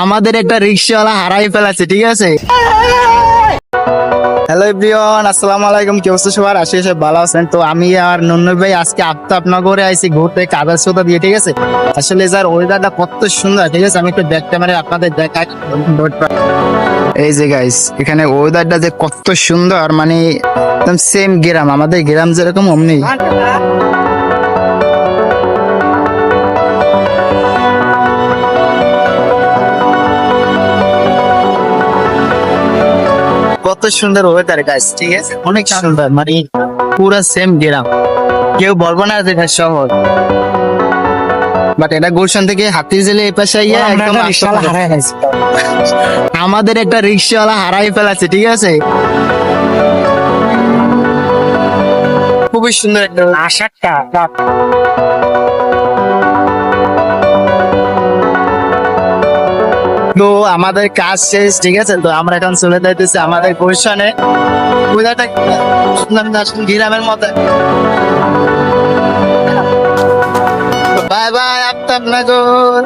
আমাদের একটা রিক্সাওয়ালা হারাই ফেলেছে, ঠিক আছে। হ্যালো এভরিওয়ান, আসসালামু আলাইকুম। কি অবস্থা সবার? আশা করি সব ভালো আছেন। তো আমি আর নন্নু ভাই আজকে আফতাবনগরে আইছি ঘুরতে কাদার সোতা দিয়ে, ঠিক আছে। আসলে যার ওয়েদারটা কত সুন্দর, ঠিক আছে। আমি একটু ব্যাক ক্যামেরায় আপনাদের দেখাই। এই যে গাইস, এখানে ওয়েদারটা যে কত সুন্দর, মানে একদম সেম গ্রাম, আমাদের গ্রাম যেরকম অমনি। কত সুন্দর ওয়েদার গাইস, ঠিক আছে, অনেক সুন্দর, মানে পুরা সেম গ্রাম। কেউ বলবো না যে এটা শহর, বাট এটা গুলশান থেকে হাতির জেলে এই পাশে আইয়া একদম আমাদের একটা রিক্সাওয়ালা হারাই ফেলেছে, ঠিক আছে। খুবই সুন্দর একটা আশাটা। তো আমাদের কাজ শেষ, ঠিক আছে। তো আমরা এখন চলে যাইতেছি আমাদের গুলশানে। ওয়েদারটা গ্রামের মতো। Bye bye Aftabnagar.